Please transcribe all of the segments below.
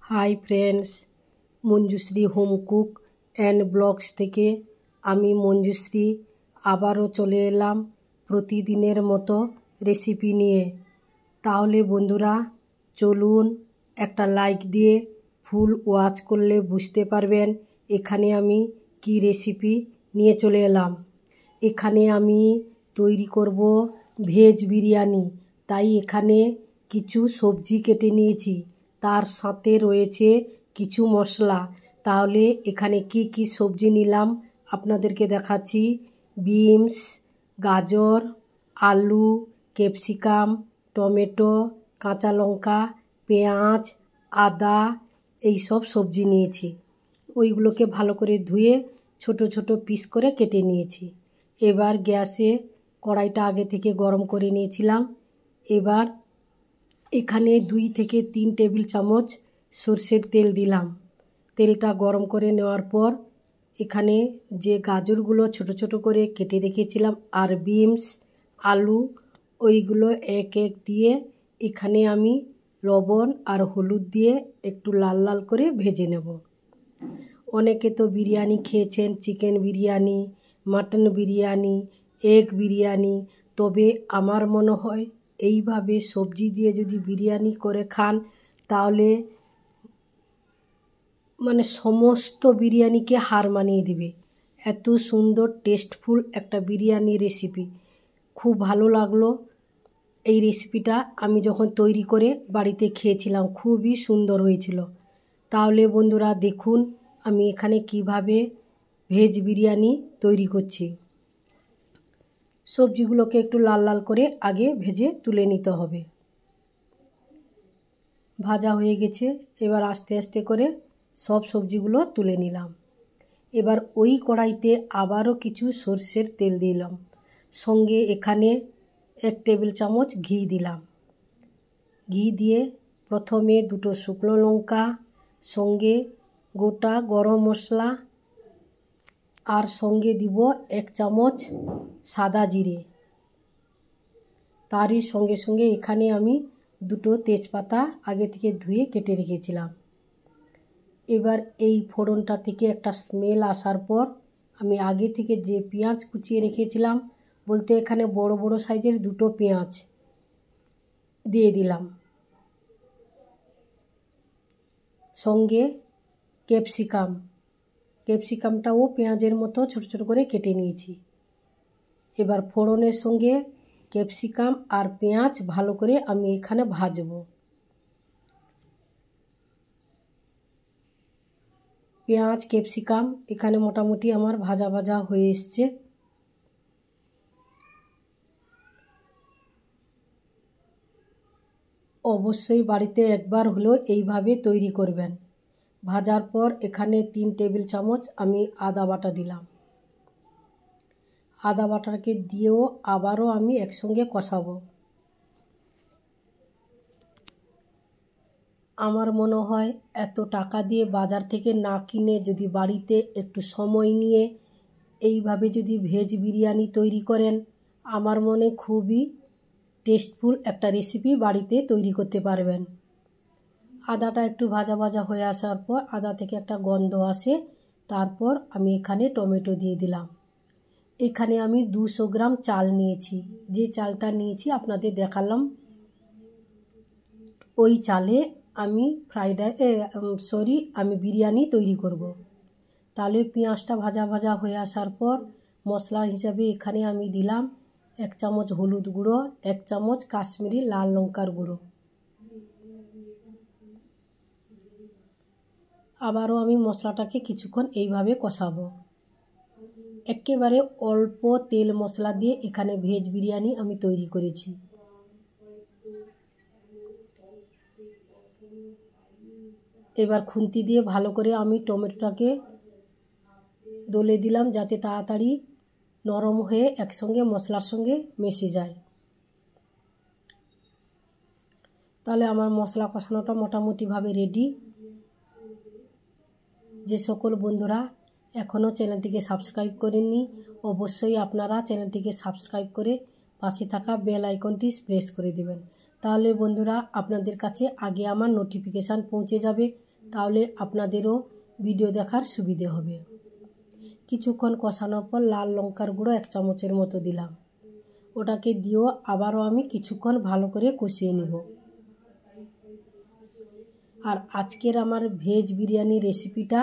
High friends, Manjushree home cook and blogs থেকে আমি মঞ্জুশ্রী আবারও চলে এলাম প্রতিদিনের মতো রেসিপি নিয়ে। তাহলে বন্ধুরা চলুন, একটা লাইক দিয়ে ফুল ওয়াচ করলে বুঝতে পারবেন এখানে আমি কি রেসিপি নিয়ে চলে এলাম। এখানে আমি তৈরি করব ভেজ বিরিয়ানি, তাই এখানে কিছু সবজি কেটে নিয়েছি, তার সাথে রয়েছে কিছু মশলা। তাহলে এখানে কি কি সবজি নিলাম আপনাদেরকে দেখাচ্ছি। বিনস, গাজর, আলু, ক্যাপসিকাম, টমেটো, কাঁচা লঙ্কা, পেঁয়াজ, আদা, এই সব সবজি নিয়েছি। ওইগুলোকে ভালো করে ধুয়ে ছোট ছোট পিস করে কেটে নিয়েছি। এবার গ্যাসে কড়াইটা আগে থেকে গরম করে নিয়েছিলাম। এবার এখানে 2 থেকে 3 টেবিল চামচ সরষের তেল দিলাম। তেলটা গরম করে নেওয়ার পর এখানে যে গাজরগুলো ছোট ছোট করে কেটে রেখেছিলাম আর বিনস, আলু, ওইগুলো এক এক দিয়ে এখানে আমি লবণ আর হলুদ দিয়ে একটু লাল লাল করে ভেজে নেব। অনেকে তো বিরিয়ানি খেয়েছেন, chicken biryani, mutton biryani, egg biryani, তবে আমার মনে হয় এইভাবে সবজি দিয়ে যদি বিরিয়ানি করে খান তাহলে সমস্ত বিরিয়ানিকে হার মানিয়ে দেবে। এত সুন্দর টেস্টফুল একটা বিরিয়ানি রেসিপি, খুব ভালো লাগলো। এই রেসিপিটা আমি যখন তৈরি করে বাড়িতে খেয়েছিলাম, খুবই সুন্দর হয়েছিল। তাহলে বন্ধুরা দেখুন আমি এখানে কিভাবে ভেজ বিরিয়ানি তৈরি করছি। সবজিগুলোকে একটু লাল লাল করে আগে ভেজে তুলে নিতে হবে। ভাজা হয়ে গেছে, এবার আস্তে আস্তে করে সব সবজিগুলো তুলে নিলাম। এবার ওই কড়াইতে আবারও কিছু সরষের তেল দিলাম, সঙ্গে এখানে 1 টেবিল চামচ ঘি দিলাম। ঘি দিয়ে প্রথমে 2টো শুকনো লঙ্কা, সঙ্গে গোটা গরম মশলা, আর সঙ্গে দিব 1 চামচ সাদা জিরে। তারই সঙ্গে সঙ্গে এখানে আমি 2টো তেজপাতা আগে থেকে ধুয়ে কেটে রেখেছিলাম। এবার এই ফোড়নটা থেকে একটা স্মেল আসার পর আমি আগে থেকে যে পেঁয়াজ কুচিয়ে রেখেছিলাম, বলতে এখানে বড় বড় সাইজের 2টো পেঁয়াজ দিয়ে দিলাম, সঙ্গে ক্যাপসিকামটাও পেঁয়াজের মতো ছোট ছোট করে কেটে নিয়েছি। এবার ফোড়নের সঙ্গে ক্যাপসিকাম আর পেঁয়াজ ভালো করে আমি এখানে ভাজবো। পেঁয়াজ ক্যাপসিকাম এখানে মোটামুটি আমার ভাজা ভাজা হয়ে এসছে। অবশ্যই বাড়িতে একবার হলেও এইভাবে তৈরি করবেন। ভাজার পর এখানে 3 টেবিল চামচ আমি আদা বাটা দিলাম। আদা বাটাকে দিয়েও আবারও আমি একসঙ্গে কষাবো। আমার মনে হয় এত টাকা দিয়ে বাজার থেকে না কিনে যদি বাড়িতে একটু সময় নিয়ে এইভাবে যদি ভেজ বিরিয়ানি তৈরি করেন, আমার মনে খুবই টেস্টফুল একটা রেসিপি বাড়িতে তৈরি করতে পারবেন। আদাটা একটু ভাজা ভাজা হয়ে আসার পর আদা থেকে একটা গন্ধ আসে, তারপর আমি এখানে টমেটো দিয়ে দিলাম। এখানে আমি 200 গ্রাম চাল নিয়েছি, যে চালটা নিয়েছি আপনাদের দেখালাম। ওই চালে আমি আমি বিরিয়ানি তৈরি করব। তাহলে পেঁয়াজটা ভাজা ভাজা হয়ে আসার পর মশলা হিসাবে এখানে আমি দিলাম 1 চামচ হলুদ গুঁড়ো, 1 চামচ কাশ্মীরি লাল লঙ্কার গুঁড়ো। আবারও আমি মশলাটাকে কিছুক্ষণ এইভাবে কষাবো। একেবারে অল্প তেল মশলা দিয়ে এখানে ভেজ বিরিয়ানি আমি তৈরি করেছি। এবার খুন্তি দিয়ে ভালো করে আমি টমেটোটাকে দলে দিলাম, যাতে তাড়াতাড়ি নরম হয়ে একসঙ্গে মশলার সঙ্গে মিশে যায়। তাহলে আমার মশলা কষানোটা মোটামুটিভাবে রেডি। যে সকল বন্ধুরা এখনও চ্যানেলটিকে সাবস্ক্রাইব করেননি, অবশ্যই আপনারা চ্যানেলটিকে সাবস্ক্রাইব করে পাশে থাকা বেল আইকনটি প্রেস করে দেবেন। তাহলে বন্ধুরা আপনাদের কাছে আগে আমার নোটিফিকেশান পৌঁছে যাবে। তাহলে আপনাদেরও ভিডিও দেখার সুবিধে হবে। কিছুক্ষণ কষানোর পর লাল লঙ্কার গুঁড়ো 1 চামচের মতো দিলাম। ওটাকে দিয়েও আবারও আমি কিছুক্ষণ ভালো করে কষিয়ে নেব। আর আজকের আমার ভেজ বিরিয়ানি রেসিপিটা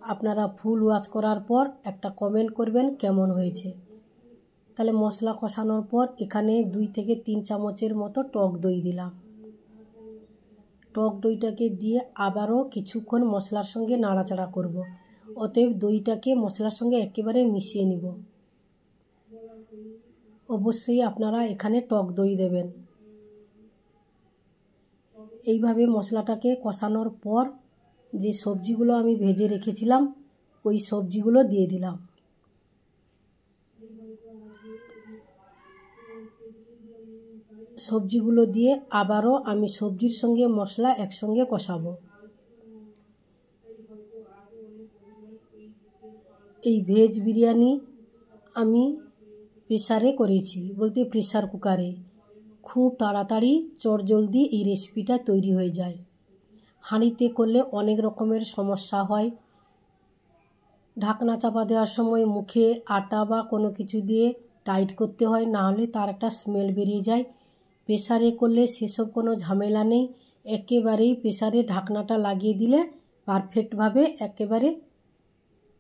আপনারা ফুল ওয়াচ করার পর একটা কমেন্ট করবেন কেমন হয়েছে। তাহলে মশলা কষানোর পর এখানে 2 থেকে 3 চামচের মতো টক দই দিলাম। টক দইটাকে দিয়ে আবারও কিছুক্ষণ মশলার সঙ্গে নাড়াচাড়া করব। অতএব দইটাকে মশলার সঙ্গে একেবারে মিশিয়ে নিব। অবশ্যই আপনারা এখানে টক দই দেবেন। এইভাবে মশলাটাকে কষানোর পর যে সবজিগুলো আমি ভেজে রেখেছিলাম ওই সবজিগুলো দিয়ে দিলাম। সবজিগুলো দিয়ে আবারও আমি সবজির সঙ্গে মশলা একসঙ্গে কষাবো। এই ভেজ বিরিয়ানি আমি প্রেসারে করেছি, বলতে প্রেসার কুকারে। খুব তাড়াতাড়ি চটজলদি এই রেসিপিটা তৈরি হয়ে যায়। হাঁড়িতে করলে অনেক রকমের সমস্যা হয়। ঢাকনা চাপা দেওয়ার সময় মুখে আটা বা কোনো কিছু দিয়ে টাইট করতে হয়, না হলে তার একটা স্মেল বেরিয়ে যায়। প্রেসারে করলে সেসব কোনো ঝামেলা নেই। একেবারেই প্রেসারে ঢাকনাটা লাগিয়ে দিলে পারফেক্টভাবে একেবারে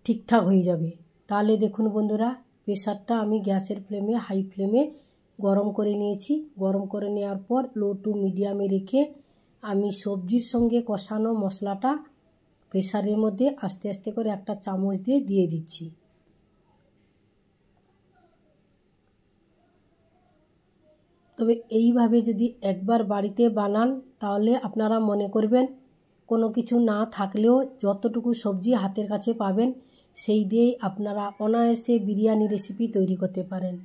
ঠিকঠাক হয়ে যাবে। তাহলে দেখুন বন্ধুরা, প্রেসারটা আমি গ্যাসের ফ্লেমে হাই ফ্লেমে গরম করে নিয়েছি। গরম করে নেওয়ার পর লো টু মিডিয়ামে রেখে আমি সবজির সঙ্গে কষানো মশলাটা প্রেসারের মধ্যে আস্তে আস্তে করে একটা চামচ দিয়ে দিচ্ছি। তবে এইভাবে যদি একবার বাড়িতে বানান তাহলে আপনারা মনে করবেন কোনো কিছু না থাকলেও যতটুকু সবজি হাতের কাছে পাবেন সেই দিয়েই আপনারা অনায়াসে বিরিয়ানি রেসিপি তৈরি করতে পারেন।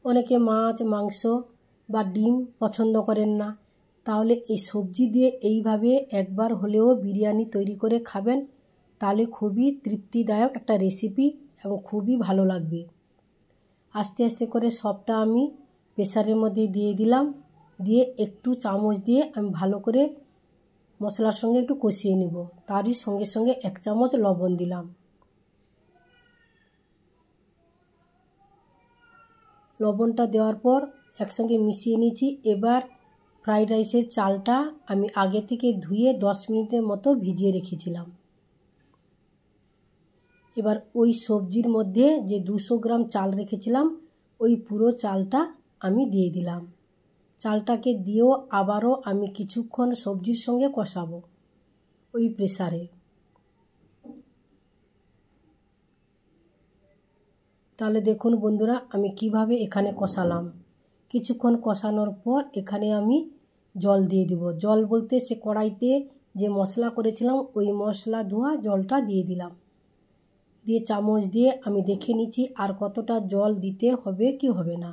অনেকে মাছ, মাংস বা ডিম পছন্দ করেন না, তাহলে এই সবজি দিয়ে এইভাবে একবার হলেও বিরিয়ানি তৈরি করে খাবেন, তাহলে খুবই তৃপ্তিদায়ক একটা রেসিপি এবং খুবই ভালো লাগবে। আস্তে আস্তে করে সবটা আমি প্রেসারের মধ্যে দিয়ে দিলাম। দিয়ে একটু চামচ দিয়ে আমি ভালো করে মশলার সঙ্গে একটু কষিয়ে নিব। তারই সঙ্গে সঙ্গে 1 চামচ লবণ দিলাম। লবণটা দেওয়ার পর একসঙ্গে মিশিয়ে নিয়েছি। এবার ফ্রাইড রাইসের চালটা আমি আগে থেকে ধুয়ে 10 মিনিটের মতো ভিজিয়ে রেখেছিলাম। এবার ওই সবজির মধ্যে যে 200 গ্রাম চাল রেখেছিলাম ওই পুরো চালটা আমি দিয়ে দিলাম। চালটাকে দিয়েও আবারও আমি কিছুক্ষণ সবজির সঙ্গে কষাবো ওই প্রেসারে। তাহলে দেখুন বন্ধুরা আমি কিভাবে এখানে কষালাম। কিছুক্ষণ কষানোর পর এখানে আমি জল দিয়ে দিব। জল বলতে সে কড়াইতে যে মশলা করেছিলাম ওই মশলা ধোয়া জলটা দিয়ে দিলাম। দিয়ে চামচ দিয়ে আমি দেখে নিচ্ছি আর কতটা জল দিতে হবে কি হবে না।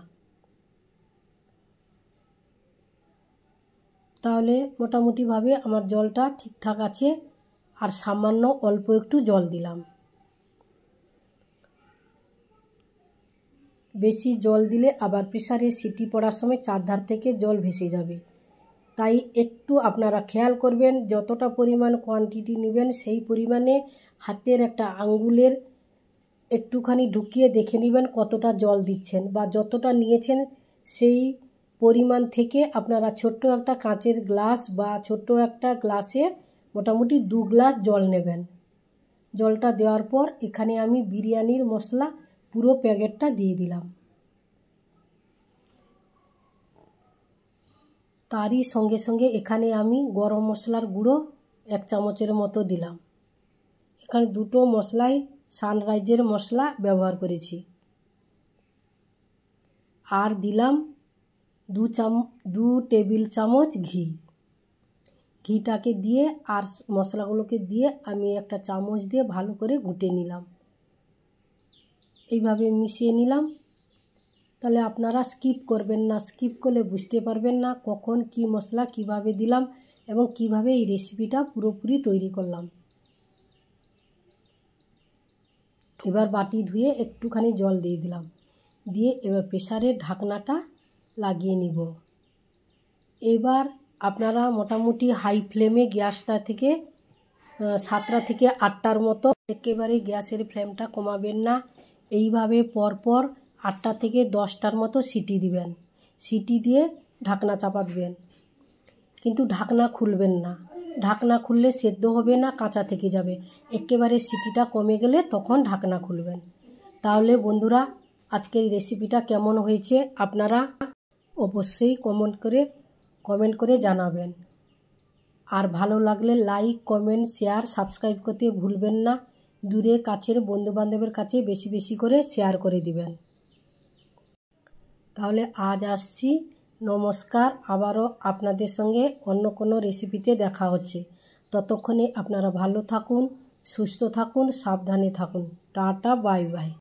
তাহলে মোটামুটিভাবে আমার জলটা ঠিকঠাক আছে। আর সামান্য অল্প একটু জল দিলাম। বেশি জল দিলে আবার প্রেসারে সিটি পড়ার সময় চারধার থেকে জল ভেসে যাবে। তাই একটু আপনারা খেয়াল করবেন, যতটা পরিমাণ কোয়ান্টিটি নেবেন সেই পরিমাণে হাতের একটা আঙ্গুলের একটুখানি ঢুকিয়ে দেখে নেবেন কতটা জল দিচ্ছেন, বা যতটা নিয়েছেন সেই পরিমাণ থেকে আপনারা ছোট্ট একটা কাঁচের গ্লাস বা ছোট্ট একটা গ্লাসে মোটামুটি 2 গ্লাস জল নেবেন। জলটা দেওয়ার পর এখানে আমি বিরিয়ানির মশলা পুরো প্যাকেটটা দিয়ে দিলাম। তারই সঙ্গে সঙ্গে এখানে আমি গরম মশলার গুঁড়ো 1 চামচের মতো দিলাম। এখানে দুটো মশলাই সানরাইজের মশলা ব্যবহার করেছি। আর দিলাম 2 টেবিল চামচ ঘি। ঘিটাকে দিয়ে আর মশলাগুলোকে দিয়ে আমি একটা চামচ দিয়ে ভালো করে ঘুটে নিলাম। এইভাবে মিশিয়ে নিলাম। তাহলে আপনারা স্কিপ করবেন না, স্কিপ করলে বুঝতে পারবেন না কখন কি মশলা কিভাবে দিলাম এবং কিভাবে এই রেসিপিটা পুরোপুরি তৈরি করলাম। এবার বাটি ধুয়ে একটুখানি জল দিয়ে দিলাম। দিয়ে এবার প্রেসারের ঢাকনাটা লাগিয়ে নিব। এবার আপনারা মোটামুটি হাই ফ্লেমে গ্যাসটা থেকে 7টা থেকে 8টার মতো। একেবারে গ্যাসের ফ্লেমটা কমাবেন না। এইভাবে পরপর 8টা থেকে 10টার মতো সিটি দিবেন। সিটি দিয়ে ঢাকনা চাপা দিবেন, কিন্তু ঢাকনা খুলবেন না। ঢাকনা খুললে সেদ্ধ হবে না, কাঁচা থেকে যাবে। একেবারে সিটিটা কমে গেলে তখন ঢাকনা খুলবেন। তাহলে বন্ধুরা, আজকের রেসিপিটা কেমন হয়েছে আপনারা অবশ্যই কমেন্ট করে জানাবেন। আর ভালো লাগলে লাইক, কমেন্ট, শেয়ার, সাবস্ক্রাইব করতে ভুলবেন না। দূরে কাছের বন্ধুবান্ধবের কাছে বেশি বেশি করে শেয়ার করে দিবেন। তাহলে আজ আসছি, নমস্কার। আবারও আপনাদের সঙ্গে অন্য কোনো রেসিপিতে দেখা হচ্ছে। ততক্ষণে আপনারা ভালো থাকুন, সুস্থ থাকুন, সাবধানে থাকুন। Tata, bye bye.